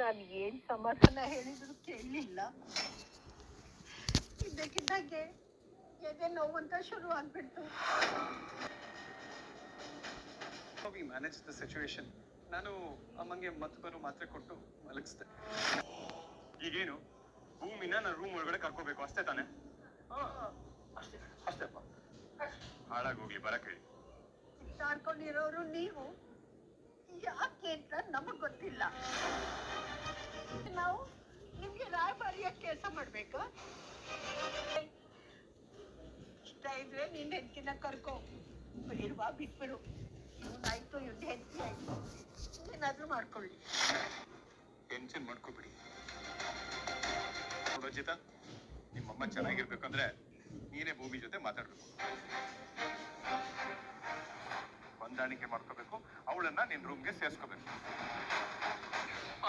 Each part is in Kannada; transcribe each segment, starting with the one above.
ನಾನು ಏನ್ ಸಮಾಧಾನ ಹೇಳಿದ್ರು ಕೇಳಲಿಲ್ಲ. ಇದ್ದಕ್ಕಿದ್ದಾಗೆ ಎದೆ ನೋವಂತ ಶುರು ಆಗ್ಬಿಡ್ತು. We manage the situation. ನಾನು ಅಮ್ಮಂಗೆ ಮತ್ತೊಬ್ಬರು ಮಾತ್ರೆ ಕೊಟ್ಟು ಮಲಗಿಸ್ದೆ. ಈಗೇನು ಭೂಮಿನ ನಾನು ರೂಮ್ ಒಳಗಡೆ ಕರ್ಕೋಬೇಕು ಅಷ್ಟೇ ತಾನೆ? ಅಷ್ಟೇ ಅಷ್ಟೇಪ್ಪ. ಹಾಳಾಗೋಗ್ಲಿ ಬರಕ್ ಹೇಳಿ. ಕಿತ್ತಾಡ್ಕೊಂಡಿರೋರು ನೀವು, ಯಾಕೆ ಅಂತ ನಮಗ್ ಗೊತ್ತಿಲ್ಲ. ನಾವು ನಿಮ್ಗೆ ರಾಯಭಾರಿಯ ಕೆಲಸ ಮಾಡ್ಬೇಕಾ? ಇಷ್ಟ ಇದ್ರೆ ನಿನ್ನ ಹೆಂಡತಿನ ಕರ್ಕೊ, ಬೇಡವಾ ಬಿಟ್ಬಿಡು. ಇವನಾಯ್ತು ಇವ್ನ ಹೆಂಡತಿ ಆಯ್ತು, ಏನಾದ್ರೂ ಮಾಡ್ಕೊಳ್ಳಿ. ಟೆನ್ಷನ್ ಮಾಡ್ಕೋಬಿಡಿ ರೋಜಿತಾ. ನಿಮ್ಮಮ್ಮ ಚೆನ್ನಾಗಿರ್ಬೇಕಂದ್ರೆ ನೀನೇ ಭೂಮಿ ಜೊತೆ ಮಾತಾಡ್ಬೇಕು, ಹೊಂದಾಣಿಕೆ ಮಾಡ್ಕೋಬೇಕು, ಅವಳನ್ನ ನಿನ್ ರೂಮ್ಗೆ ಸೇರ್ಸ್ಕೋಬೇಕು.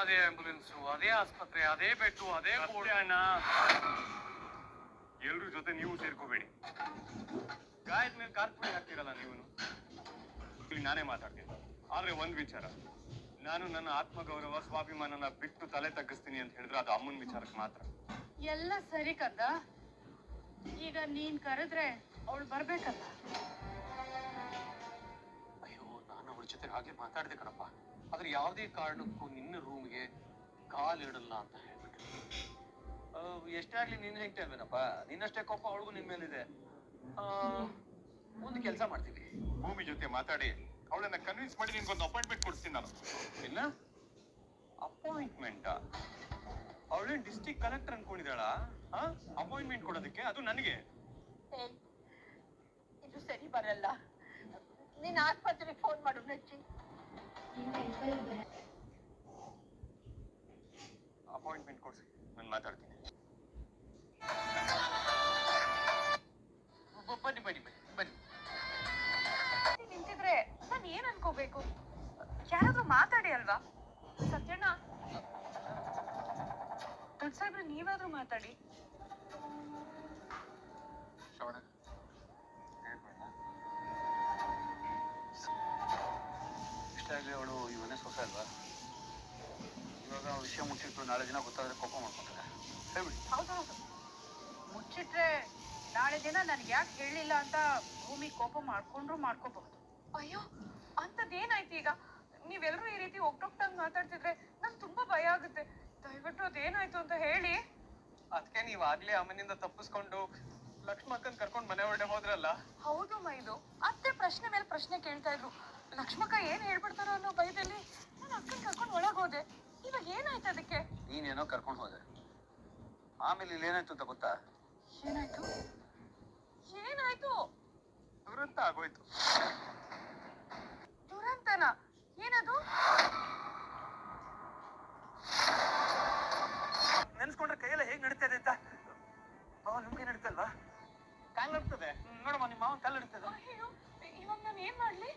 ಅದೇ ಆಂಬುಲೆನ್ಸು, ಅದೇ ಆಸ್ಪತ್ರೆ, ಅದೇ ಬೆಡ್ಡು, ಅದೇ ಅಣ್ಣ. ಎಲ್ರ ಜೊತೆ ನೀವು ಸೇರ್ಕೋಬೇಡಿ. ಗಾಯದ ಮೇಲೆ ಕಾರ್ಪುಡಿ ಹಾಕ್ತಿರಲ್ಲ ನೀವು. ಇಲ್ಲಿ ನಾನೇ ಮಾತಾಡ್ತೀನಿ. ಆದ್ರೆ ಒಂದ್ ವಿಚಾರ, ನಾನು ನನ್ನ ಆತ್ಮಗೌರವ ಸ್ವಾಭಿಮಾನನ ಬಿಟ್ಟು ತಲೆ ತಗ್ಗಿಸ್ತೀನಿ ಅಂತ ಹೇಳಿದ್ರೆ ಅದು ಅಮ್ಮನ ವಿಚಾರಕ್ಕೆ ಮಾತ್ರ. ಎಲ್ಲ ಸರಿ ಕಂದ, ಈಗ ನೀನ್ ಕರೆದ್ರೆ ಅವಳು ಬರ್ಬೇಕಲ್ಲ. ಅಯ್ಯೋ, ನಾನು ಅವಳ ಜೊತೆ ಹಾಗೆ ಮಾತಾಡ್ದೆ ಕಣಪ್ಪ. ಆದ್ರೆ ಯಾವುದೇ ಕಾರಣಕ್ಕೂ ನಿನ್ನ ರೂಮ್ಗೆ ಕಾಲಿಡಲ್ಲ ಅಂತ ಹೇಳ್ಬಿಟ್ಟು. ಎಷ್ಟೇ ಆಗ್ಲಿ ನಿನ್ನ ಹೆಂಡತಿ ಅಲ್ವೇನಪ್ಪ, ನಿನ್ನಷ್ಟೇ ಕೋಪ ಅವಳಿಗೂ ನಿನ್ ಮೇಲಿದೆ. ಒಂದು ಕೆಲಸ ಮಾಡ್ತೀವಿ, ಭೂಮಿ ಜೊತೆ ಮಾತಾಡಿ ಅವಳನ್ನ ಕನ್ವಿನ್ಸ್ ಮಾಡಿ ನಿನ್ಗೊಂದು ಅಪಾಯಿಂಟ್ಮೆಂಟ್ ಕೊಡ್ತೀನಿ ನಾನು. ಇಲ್ಲ ಅಪಾಯಿಂಟ್ಮೆಂಟಾ? ಅವಳೇನ್ ಡಿಸ್ಟ್ರಿಕ್ಟ್ ಕಲೆಕ್ಟರ್ ಅನ್ಕೊಂಡಿದ್ದಾಳ ಅಪಾಯಿಂಟ್ಮೆಂಟ್ ಕೊಡೋದಕ್ಕೆ? ಅದು ನನಗೆ ಇದು ಸರಿ ಬರಲ್ಲ. ನೀನ್ ಆಸ್ಪತ್ರೆಗೆ ಫೋನ್ ಮಾಡು ನಚ್ಚಿ. ಅಪಾಯಿಂಟ್ಮೆಂಟ್ ಕೊಡ್ಸಿ, ನಾನು ಮಾತಾಡ್ತೀನಿ. ಬನ್ನಿ ಬನ್ನಿ ಬನ್ನಿ ಬನ್ನಿ. ನಿಂತಿದ್ರೆ ನಾನು ಏನ್ ಅನ್ಕೋಬೇಕು? ಯಾರಾದ್ರೂ ಮಾತಾಡಿ ಅಲ್ವಾ? ಸತ್ಯಣ್ಣ, ದೊಡ್ಡ ಸಾಹೇಬ್ರೆ ನೀವಾದ್ರೂ ಮಾತಾಡಿ. ಶ್ರವಣ, ಇಷ್ಟ ಆಗಲಿ ಅವಳು ಈ ಮನೆ ಸೊಸೆ ಅಲ್ವಾ? ಇವಾಗ ವಿಷಯ ಮುಚ್ಚಿಟ್ಟು ನಾಳೆ ದಿನ ಗೊತ್ತಾದ್ರೆ ಕೋಪ ಮಾಡ್ಕೊತಾರೆ. ಹೇಳ್ಬಿಡಿ. ಹೌದೌದು, ಮುಚ್ಚಿಟ್ರೆ ನಾಳೆ ದಿನ ನನ್ಗೆ ಯಾಕೆ ಹೇಳಿಲ್ಲ ಅಂತ ಭೂಮಿ ಕೋಪ ಮಾಡ್ಕೋಬಹುದು. ಅಯ್ಯೋ, ಅಂತದೇನಾಯ್ತು ಈಗ? ನೀವೆಲ್ಲರೂ ಈ ರೀತಿ ಒಗ್ಟೊಗ್ಟಂಗ್ ಮಾತಾಡ್ತಿದ್ರೆ ನಂಗೆ ತುಂಬಾ ಭಯ ಆಗುತ್ತೆ. ದಯವಿಟ್ಟು ಅದೇನಾಯ್ತು ಅಂತ ಹೇಳಿ. ಅದಕ್ಕೆ ನೀವ್ ಆಗ್ಲೇ ಅಮ್ಮನಿಂದ ತಪ್ಪಿಸ್ಕೊಂಡು ಲಕ್ಷ್ಮಕ್ಕನ್ ಕರ್ಕೊಂಡ್ ಮನೆ ಒಳಗೆ ಹೋದ್ರಲ್ಲ. ಹೌದು ಮೈದು, ಅತ್ತೆ ಪ್ರಶ್ನೆ ಮೇಲೆ ಪ್ರಶ್ನೆ ಕೇಳ್ತಾ ಇದ್ರು. ಲಕ್ಷ್ಮಕ್ಕ ಏನ್ ಹೇಳ್ಬಿಡ್ತಾರೋ ಅನ್ನೋ ಭಯದಲ್ಲಿ ನಾನು ಅಕ್ಕನ್ ಕರ್ಕೊಂಡು ಒಳಗ್ ಹೋದೆ. ಇವಾಗ ಏನಾಯ್ತು ಅದಕ್ಕೆ? ನೀನೇನೋ ಕರ್ಕೊಂಡು ಹೋದೆ, ಆಮೇಲೆ ಇಲ್ಲಿ ಏನಾಯ್ತು ಅಂತ ಗೊತ್ತಾ? ಏನಾಯ್ತು ಏನಾಯ್ತು? ದುರಂತ ಆಗೋಯ್ತು. ದುರಂತನ? ಏನದು? ನೆನ್ಸ್ಕೊಂಡ್ರೆ ಕೈಯೆಲ್ಲ ಹೇಗ್ ನಡೀತದೆ ಅಂತ. ಮಾವ ನಿಮ್ಗೆ ನಡೀತಲ್ವಾ? ಕಾಲ್ ನಡ್ತದೆ ನೋಡಮ್ಮ, ನಿಮ್ಮ ಮಾವ ಕಾಲ್ ನಡೀತದೆ. ಅಯ್ಯೋ, ಇವಾಗ ನಾನು ಏನ್ ಮಾಡ್ಲಿ?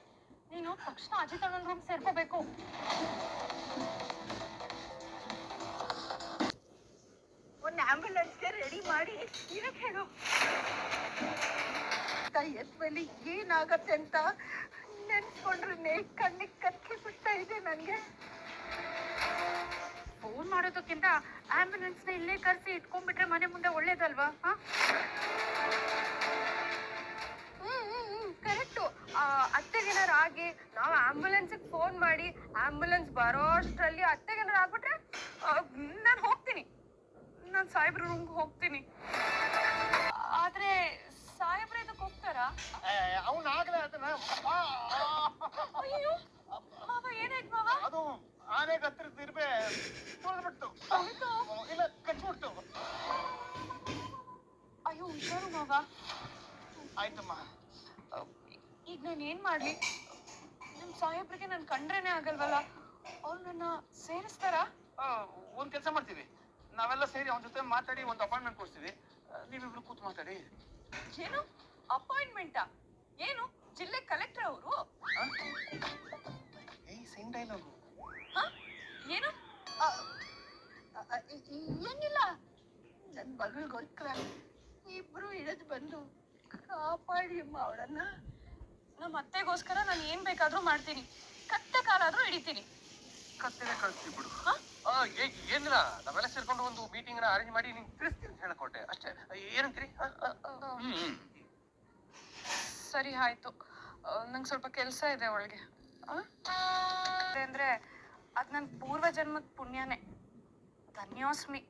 ನೀನು ತಕ್ಷಣ ಅಜಿತ್ ಅಣ್ಣನ ರೂಮ್ ಸೇರ್ಕೋಬೇಕು. ಒಂದು ಆಂಬ್ಯುಲೆನ್ಸ್ಗೆ ರೆಡಿ ಮಾಡಿ ಇರಕ್ ಹೇಳು. ಎದ್ಮೇಲೆ ಏನಾಗತ್ತೆ ಅಂತ ನೆನ್ಸ್ಕೊಂಡ್ರೆ ಕಣ್ಣಿಗೆ ಕತ್ತಿ ಬಿಡ್ತಾ ಇದೆ ನನ್ಗೆ. ಫೋನ್ ಮಾಡೋದಕ್ಕಿಂತ ಆಂಬ್ಯುಲೆನ್ಸ್ ನ ಇಲ್ಲೇ ಕರ್ಸಿ ಇಟ್ಕೊಂಡ್ಬಿಟ್ರೆ ಮನೆ ಮುಂದೆ ಒಳ್ಳೇದಲ್ವಾ? ಕರೆಕ್ಟು. ಅತ್ತೆಗೇನಾರು ಆಗಿ ನಾವು ಆಂಬ್ಯುಲೆನ್ಸ್ಗೆ ಫೋನ್ ಮಾಡಿ ಆಂಬ್ಯುಲೆನ್ಸ್ ಬರೋ ಅಷ್ಟರಲ್ಲಿ ಅತ್ತೆಗೇನಾರು ಆಗ್ಬಿಟ್ರೆ ನಾನು ಹೋಗ್ತೀನಿ, ನಾನು ಸಾಹೇಬ್ರ ರೂಮ್ಗೆ ಹೋಗ್ತೀನಿ. ಆದ್ರೆ ಸಾಹೇಬ್ರ ಇದಕ್ಕೆ ಹೋಗ್ತಾರಾ? ಅವನಾಗ್ಲೇ ಅದನ್ನ ಅಯ್ಯೋ ಮಾವ, ಏನಾಯ್ತು ಮಾವ? ಅದು ಆನೆಗೆ ಹತ್ತಿರದ ಇರ್ಬೆ ತೊಳೆದ್ಬಿಟ್ಟು ಇಲ್ಲ ಕಚ್ಬಿಟ್ಟು. ಅಯ್ಯೋ ಹುಷಾರು ಮಾವ. ಆಯ್ತಮ್ಮ. ಈಗ ನಾನು ಏನ್ ಮಾಡ್ಲಿ? ನಿಮ್ ಸಾಹೇಬ್ರಿಗೆ ನನ್ ಕಂಡ್ರೇನೆ ಆಗಲ್ವಲ್ಲ, ಅವ್ರು ನನ್ನ ಸೇರಿಸ್ತಾರಾ? ಒಂದ್ ಕೆಲಸ ಮಾಡ್ತೀವಿ, ನಾವೆಲ್ಲ ಸೇರಿ ಅವನ ಜೊತೆ ಮಾತಾಡಿ ಒಂದು ಅಪಾಯಿಂಟ್ಮೆಂಟ್ ಕೊಡ್ತೀವಿ, ನೀವಿಬ್ರು ಕೂತ್ ಮಾತಾಡಿ. ಏನು ಅಪಾಯಿಂಟ್ಮೆಂಟಾ? ಏನು ಜಿಲ್ಲೆ ಕಲೆಕ್ಟರ್ ಅವರು? Same dialogue. ಏನು? ಏನಿಲ್ಲ, ನನ್ ಮಗಳಿಗೋಸ್ಕರ ಇಬ್ರು ಇಳಿದು ಬಂದು ಕಾಪಾಡಿ ಅಮ್ಮ ಅವಳನ್ನ. ನಮ್ಮ ಅತ್ತೆಗೋಸ್ಕರ ನಾನು ಏನ್ ಬೇಕಾದ್ರೂ ಮಾಡ್ತೀನಿ, ಕತ್ತೆ ಕಾಲಾದ್ರೂ ಹಿಡಿತೀನಿ. ಕತ್ತೆನೆ ಕಳಿಸ್ತೀವಿ ಬಿಡು. ಏನಿಲ್ಲ, ನಾವೆಲ್ಲ ಸೇರ್ಕೊಂಡು ಒಂದು ಮೀಟಿಂಗ್ ಅರೇಂಜ್ ಮಾಡಿ ನಿಂಗೆ ತಿಳಿಸ್ತೀನಿ ಅಂತ ಹೇಳಕೊಟ್ಟೆ ಅಷ್ಟೇ. ಏನಂತೀರಿ? ಸರಿ ಆಯ್ತು. ನಂಗೆ ಸ್ವಲ್ಪ ಕೆಲಸ ಇದೆ ಒಳಗೆ. ಅಂದ್ರೆ ಅದ್ ನನ್ ಪೂರ್ವ ಜನ್ಮದ ಪುಣ್ಯನೇ. ಧನ್ಯೋಸ್ಮಿ.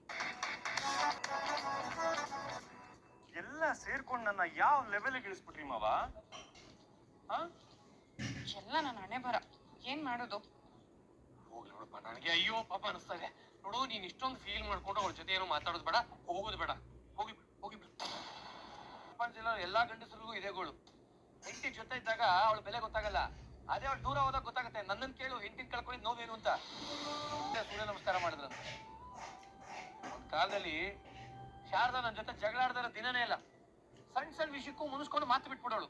ಎಲ್ಲ ಸೇರ್ಕೊಂಡು ನನ್ನ ಯಾವ ಲೆವೆಲ್ಗೆ ಇಳಿಸ್ಬಿಟ್ರಿ ಮಾವ? ಎಲ್ಲ ನನ್ನ ಹಣೆ ಬರ. ಏನ್ ಮಾಡೋದು? ಹೋಗ್ಲಿ ನೋಡಪ್ಪ, ನನಗೆ ಅಯ್ಯೋ ಪಾಪ ಅನಿಸ್ತಾ ಇದೆ. ನೋಡು, ನೀನ್ ಇಷ್ಟೊಂದು ಫೀಲ್ ಮಾಡ್ಕೊಂಡು ಅವಳ ಜೊತೆ ಏನೋ ಮಾತಾಡೋದು ಬೇಡ, ಹೋಗೋದು ಬೇಡ. ಹೋಗಿ ಪ್ರಪಂಚ ಎಲ್ಲಾ ಗಂಡಸರಿಗೂ ಇದೇ ಗೋಳು. ಹೆಂಡತಿ ಜೊತೆ ಇದ್ದಾಗ ಅವಳ ಬೆಲೆ ಗೊತ್ತಾಗಲ್ಲ, ಅದೇ ಅವಳು ದೂರ ಹೋದಾಗ ಗೊತ್ತಾಗುತ್ತೆ. ನನ್ನನ್ನು ಕೇಳು, ಹೆಂಡತಿನ ಕಳ್ಕೊಂಡಿದ್ ನೋವೇನು ಅಂತ. ಸೂರ್ಯ ನಮಸ್ಕಾರ ಮಾಡಿದ್ರಂತೆ. ಒಂದ್ ಕಾಲದಲ್ಲಿ ಶಾರದಾ ನನ್ನ ಜೊತೆ ಜಗಳ ಆಡ್ದಾರ ದಿನನೇ ಇಲ್ಲ. ಸಣ್ಣ ಸಣ್ಣ ವಿಷಯಕ್ಕೂ ಮುನಿಸ್ಕೊಂಡು ಮಾತು ಬಿಟ್ಬಿಡೋಳು.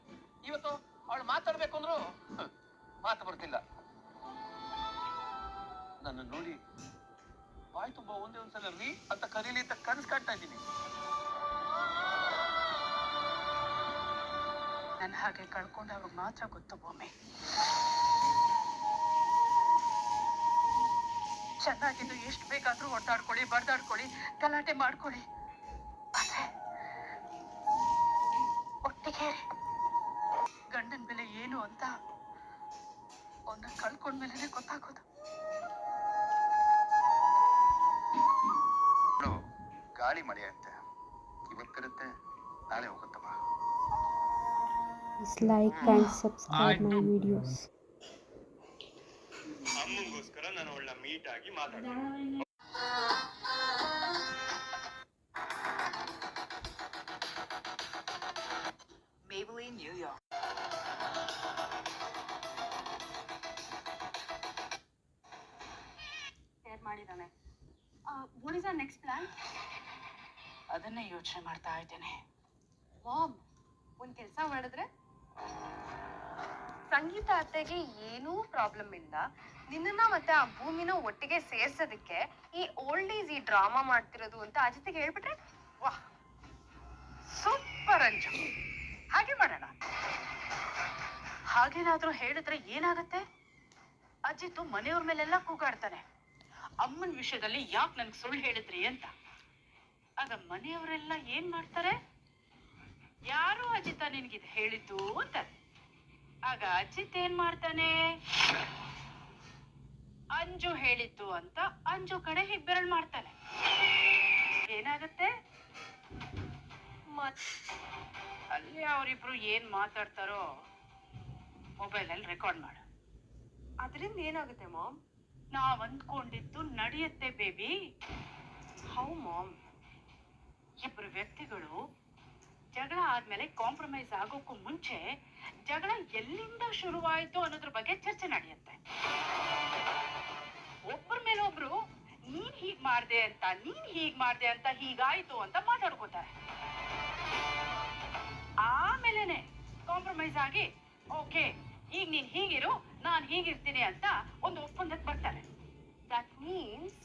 ಇವತ್ತು ಅವಳು ಮಾತಾಡ್ಬೇಕು ಅಂದ್ರು ಮಾತು ಬರ್ತಿಲ್ಲ. ನನ್ನ ನೋಡಿ ಬಾಯ್ ತುಂಬಾ ಒಂದೇ ಒಂದ್ಸಲ ರೀ ಅಂತ ಕರೀಲಿ ಅಂತ ಕನಸು ಕಾಣ್ತಾ ಇದ್ದೀನಿ. ನನ್ನ ಹಾಗೆ ಕಳ್ಕೊಂಡವ್ರಿಗೆ ಮಾತ್ರ ಗೊತ್ತು ಭೂಮಿ. ಚೆನ್ನಾಗಿದ್ದು ಎಷ್ಟು ಬೇಕಾದ್ರೂ ಹೊಡೆದಾಡ್ಕೊಳ್ಳಿ, ಬಡ್ದಾಡ್ಕೊಳ್ಳಿ, ಗಲಾಟೆ ಮಾಡ್ಕೊಳ್ಳಿ. ಆದ್ರೆ ಒಟ್ಟಿಗೆ ಗಂಡನ ಬೆಲೆ ಏನು ಅಂತ ಅವನ್ನ ಕಳ್ಕೊಂಡ್ಮೇಲೆ ಗೊತ್ತಾಗೋದು. ಗಾಳಿ ಮಳೆ ಅಂತೆ, ಇವತ್ತಿರುತ್ತೆ, ನಾಳೆ ಹೋಗುತ್ತಮ್ಮ. Please like and subscribe my videos. ಅಮ್ಮಂಗೋಸ್ಕರ ನಾನು ಅವಳನ್ನ ಮೀಟ್ ಆಗಿ ಮಾತಾಡ್ತೀನಿ. Maybelline, New York. ಮಾಡಿದಾನೆ. What is our next plan? ಅದನ್ನೇ ಯೋಚನೆ ಮಾಡ್ತಾ ಇದ್ದೇನೆ. ಮಾಮ್, ಒಂದ್ ಕೆಲಸ ಮಾಡಿದ್ರೆ ಸಂಗೀತ ಅತ್ತೆಗೆ ಏನೂ ಪ್ರಾಬ್ಲಮ್ ಇಲ್ಲ. ನಿನ್ನ ಮತ್ತೆ ಆ ಭೂಮಿನ ಒಟ್ಟಿಗೆ ಸೇರ್ಸೋದಕ್ಕೆ ಈ ಓಲ್ಡ್ ಈಸ್ ಈ ಡ್ರಾಮಾ ಮಾಡ್ತಿರೋದು ಅಂತ ಅಜಿತಿಗೆ ಹೇಳ್ಬಿಟ್ರೆ, ವಾಹ್, ಸೂಪರ್ ಅಂಜು. ಹಾಗೆ ಮಾಡೋಣ. ಹಾಗೇನಾದ್ರೂ ಹೇಳಿದ್ರೆ ಏನಾಗತ್ತೆ? ಅಜಿತ್ ಮನೆಯವ್ರ ಮೇಲೆಲ್ಲ ಕೂಗಾಡ್ತಾನೆ, ಅಮ್ಮನ ವಿಷಯದಲ್ಲಿ ಯಾಕೆ ನನ್ಗೆ ಸುಳ್ಳು ಹೇಳಿದ್ರಿ ಅಂತ. ಆಗ ಮನೆಯವರೆಲ್ಲ ಏನ್ ಮಾಡ್ತಾರೆ? ಯಾರು ಅಜಿತ ನಿನ್ಗಿದ್ ಹೇಳಿದ್ದು ಅಂತ. ಆಗ ಅಜಿತ್ ಏನ್ ಮಾಡ್ತಾನೆ? ಅಂಜು ಹೇಳಿದ್ದು ಅಂತ ಅಂಜು ಕಡೆ ಹೆಬ್ಬೆರಳು ಮಾಡ್ತಾನೆ. ಏನಾಗತ್ತೆ? ಅಲ್ಲಿ ಅವರಿಬ್ರು ಏನ್ ಮಾತಾಡ್ತಾರೋ ಮೊಬೈಲಲ್ಲಿ ರೆಕಾರ್ಡ್ ಮಾಡು. ಅದರಿಂದ ಏನಾಗುತ್ತೆ ಮಾಮ್? ನಾವ್ ಅಂದ್ಕೊಂಡಿದ್ದು ನಡೆಯುತ್ತೆ ಬೇಬಿ. How ma'am? ಇಬ್ರು ವ್ಯಕ್ತಿಗಳು ಜಗಳ ಆದ್ಮೇಲೆ ಕಾಂಪ್ರಮೈಸ್ ಆಗೋಕ್ಕೂ ಮುಂಚೆ ಜಗಳ ಎಲ್ಲಿಂದ ಶುರುವಾಯಿತು ಅನ್ನೋದ್ರ ಬಗ್ಗೆ ಚರ್ಚೆ ನಡೆಯುತ್ತೆ. ಒಬ್ಬರ ಮೇಲೆ ಒಬ್ರು ನೀನ್ ಹೀಗ್ ಮಾಡ್ದೆ ಅಂತ, ನೀನ್ ಹೀಗ್ ಮಾಡ್ದೆ ಅಂತ, ಹೀಗಾಯ್ತು ಅಂತ ಮಾತಾಡ್ಕೋತಾರೆ. ಆಮೇಲೆನೆ ಕಾಂಪ್ರಮೈಸ್ ಆಗಿ ಓಕೆ ಈಗ ನೀನ್ ಹೀಗಿರು, ನಾನ್ ಹೀಗಿರ್ತೀನಿ ಅಂತ ಒಂದು ಒಪ್ಪಂದಕ್ಕೆ ಬರ್ತಾರೆ. ದಟ್ ಮೀನ್ಸ್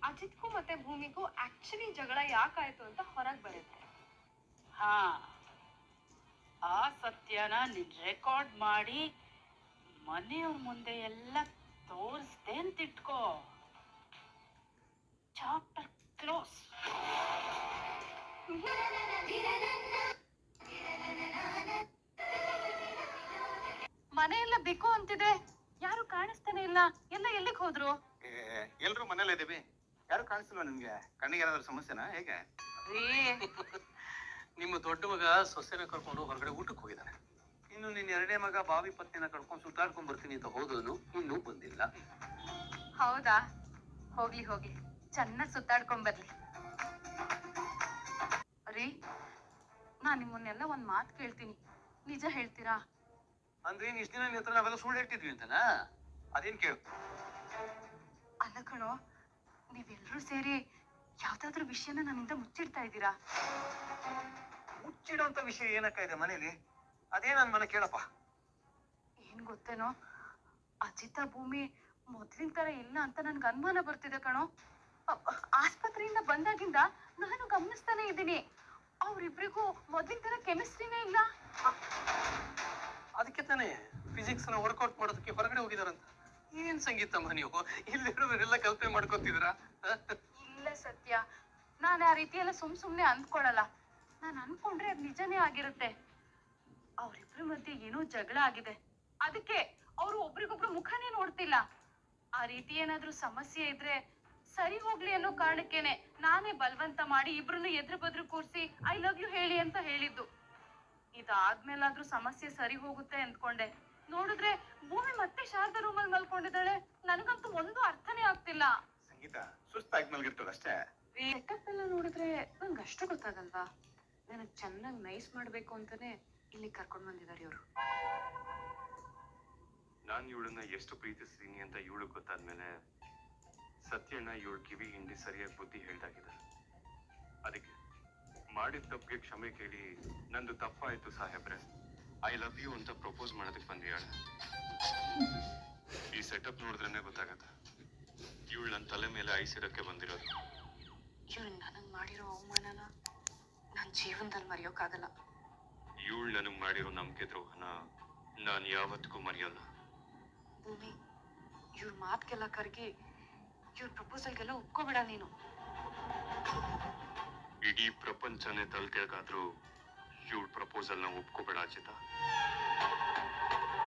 ಅಜಿತ್ಗೂ ಮತ್ತೆ ಭೂಮಿಗೂ ಆಕ್ಚುಲಿ ಜಗಳ ಯಾಕಾಯ್ತು ಅಂತ ಹೊರಗೆ ಬರುತ್ತೆ. ಹಾ, ಆ ಸತ್ಯನ ನೀನ್ ರೆಕಾರ್ಡ್ ಮಾಡಿ ಮನೆಯವ್ರ ಮುಂದೆ ಎಲ್ಲ ತೋರಿಸ್ದೆ ಅಂತ ಇಟ್ಕೋ. Chapter close. ಮನೆಯೆಲ್ಲ ಬಿಕು ಅಂತಿದೆ, ಯಾರು ಕಾಣಿಸ್ತಾನೆ ಇಲ್ಲ. ಎಲ್ಲ ಎಲ್ಲಿಗೆ ಹೋದ್ರು? ಎಲ್ರು ಮನೇಲಿ ಇದ್ದೀವಿ, ಯಾರು ಕಾಣಿಸ್ತಿಲ್ವಾ ನಿಮ್ಗೆ? ಕಣ್ಣಿಗೆ ಏನಾದ್ರು ಸಮಸ್ಯೆನಾ ಹೇಗೆ? ನಿಮ್ಮ ದೊಡ್ಡ ಮಗ ಸೊಸೆನ ಕರ್ಕೊಂಡು ಹೊರಗಡೆ ಊಟಕ್ಕೆ ಹೋಗಿದ್ದಾನೆ. ಇನ್ನು ನಿನ್ನ ಎರಡನೇ ಮಗ ಬಾವಿ ಪತ್ನಿನ ಕರ್ಕೊಂಡು ಸುತ್ತಾಡ್ಕೊಂಡ್ ಬರ್ತೀನಿ ಅಂತ ಹೋದನು, ಇನ್ನೂ ಬಂದಿಲ್ಲ. ಹೌದಾ? ಹೋಗ್ಲಿ ಹೋಗ್ಲಿ, ಚೆನ್ನಾಗಿ ಸುತ್ತಾಡ್ಕೊಂಡ್ ಬರ್ಲಿ. ರೀ, ನಾನ್ ನಿಮ್ಮನ್ನೆಲ್ಲ ಒಂದ್ ಮಾತು ಕೇಳ್ತೀನಿ, ನಿಜ ಹೇಳ್ತೀರಾ? ಅಂದ್ರೆ ಇಷ್ಟ ದಿನ ನಿನ್ನ ಹತ್ರ ನಾವೆಲ್ಲ ಸುಳ್ಳು ಹೇಳ್ತಿದ್ವಿ ಅಂತನಾ? ಅದೇನ್ ಕೇಳು. ಅಲ್ಲ ಕಣೋ, ನೀವೆಲ್ರೂ ಸೇರಿ ಯಾವ್ದಾದ್ರು ವಿಷಯನ ನನ್ನಿಂದ ಮುಚ್ಚಿಡ್ತಾ ಇದ್ದೀರಾ. ಮುಚ್ಚಿಡೋಂತ ವಿಷಯ ಏನಕ್ಕ ಇದೆ ಮನೇಲಿ? ಅದೇ ನನ್ ಮನೆ ಕೇಳಪ್ಪ. ಏನ್ ಗೊತ್ತೇನೋ, ಅಜಿತ ಭೂಮಿ ಮೊದ್ಲಿನ ತರ ಇಲ್ಲ ಅಂತ ನನ್ಗೆ ಅನುಮಾನ ಬರ್ತಿದೆ ಕಣೋ. ಆಸ್ಪತ್ರೆಯಿಂದ ಬಂದಾಗಿಂದ ನಾನು ಗಮನಿಸ್ತಾನೆ ಇದ್ದೀನಿ, ಅವ್ರಿಬ್ರಿಗೂ ಮೊದ್ಲಿನ ತರ ಕೆಮಿಸ್ಟ್ರಿನೇ ಇಲ್ಲ. ಅದಕ್ಕೆ ತಾನೇ ಫಿಸಿಕ್ಸ್ ನ ವರ್ಕೌಟ್ ಮಾಡೋದಕ್ಕೆ ಹೊರಗಡೆ ಹೋಗಿದಾರಂತ. ಏನ್ ಸಂಗೀತಮ್ಮ ನೀವು ಇಲ್ಲಿರೋದನ್ನೆಲ್ಲ ಕಲ್ಪನೆ ಮಾಡ್ಕೊತಿದ್ದೀರಾ? ಇಲ್ಲ ಸತ್ಯ, ನಾನು ಆ ರೀತಿ ಎಲ್ಲ ಸುಮ್ನೆ ಅಂದ್ಕೊಳಲ್ಲ. ನಾನು ಅನ್ಕೊಂಡ್ರೆ ಅದ್ ನಿಜನೇ ಆಗಿರುತ್ತೆ. ಅವ್ರಿಬ್ರ ಮಧ್ಯೆ ಏನೋ ಜಗಳ ಆಗಿದೆ, ಅದಕ್ಕೆ ಅವ್ರು ಒಬ್ರಿಗೊಬ್ರು ಮುಖನೇ ನೋಡ್ತಿಲ್ಲ. ಆ ರೀತಿ ಏನಾದ್ರೂ ಸಮಸ್ಯೆ ಇದ್ರೆ ಸರಿ ಹೋಗ್ಲಿ ಅನ್ನೋ ಕಾರಣಕ್ಕೇನೆ ನಾನೇ ಬಲವಂತ ಮಾಡಿ ಇಬ್ರನ್ನು ಎದುರು ಬದ್ರು ಕೂರ್ಸಿ ಐ ಲವ್ ಯು ಹೇಳಿ ಅಂತ ಹೇಳಿದ್ದು. ಇದಾದ್ಮೇಲಾದ್ರೂ ಸಮಸ್ಯೆ ಸರಿ ಹೋಗುತ್ತೆ ಅಂದ್ಕೊಂಡೆ. ನೋಡಿದ್ರೆ ಭೂಮಿ ಮತ್ತೆ ಶಾರದಾ ರೂಮಲ್ಲಿ ಮಲ್ಕೊಂಡಿದ್ದಾಳೆ. ನನ್ಗಂತೂ ಒಂದು ಅರ್ಥನೇ ಆಗ್ತಿಲ್ಲ. ಸಂಗೀತ ಸುಸ್ತಾಗಿ ಮಲಗಿರ್ತದಷ್ಟೇ. ಸೆಟಪ್ ಎಲ್ಲ ನೋಡಿದ್ರೆ ನಂಗೆ ಅಷ್ಟು ಗೊತ್ತಾಗಲ್ವಾ? ನನಗ್ ಚೆನ್ನಾಗಿ ನೈಸ್ ಮಾಡ್ಬೇಕು ಅಂತಾನೆ ಇಲ್ಲಿ ಕರ್ಕೊಂಡ್ ಬಂದಿದ್ದಾರೆ ಇವ್ರು. ನಾನು ಇವಳನ್ನ ಎಷ್ಟು ಪ್ರೀತಿಸ್ತೀನಿ ಅಂತ ಇವಳು ಗೊತ್ತಾದ್ಮೇಲೆ ಸತ್ಯಣ್ಣ ಇವಳು ಕಿವಿ ಹಿಂಡಿ ಸರಿಯಾಗಿ ಬುದ್ಧಿ ಹೇಳ್ದಾಗಿದೆ. ಅದಕ್ಕೆ ಮಾಡಿದ ತಪ್ಪಿಗೆ ಕ್ಷಮೆ ಕೇಳಿ ನಂದು ತಪ್ಪಾಯ್ತು ಸಾಹೇಬ್ರೆ, ಐ ಲವ್ ಯು ಅಂತ ಪ್ರಪೋಸ್ ಮಾಡೋದಕ್ಕೆ ಬಂದಿಯಾಳ. ಈ ಸೆಟಪ್ ನೋಡಿದ್ರೇನೆ ಗೊತ್ತಾಗತ್ತೆ ಇವಳು ನನ್ನ ತಲೆ ಮೇಲೆ ಐಸಿಡಕ್ಕೆ ಬಂದಿರೋದು. ಇವ್ರು ನನಗ್ ಮಾಡಿರೋ ಅವಮಾನನ ನನ್ ಜೀವನದಲ್ಲಿ ಮರೆಯೋಕ್ಕಾಗಲ್ಲ. ಇವಳು ನನಗ್ ಮಾಡಿರೋ ನಂಬಿಕೆ ದ್ರೋಹನ ನಾನು ಯಾವತ್ತಿಗೂ ಮರೆಯಲ್ಲ. ಭೂಮಿ, ಇವ್ರ ಮಾತ್ಗೆಲ್ಲ ಕರ್ಗಿ ಇವ್ರ ಪ್ರಪೋಸಲ್ಗೆಲ್ಲ ಒಪ್ಕೋಬೇಡ ನೀನು. ಇಡೀ ಪ್ರಪಂಚನೇ ತಲೆಕೆಳಗಾದ್ರೂ ಇವಳು ಪ್ರಪೋಸಲ್ನ ಒಪ್ಕೋಬೇಡ ಅಜಿತ.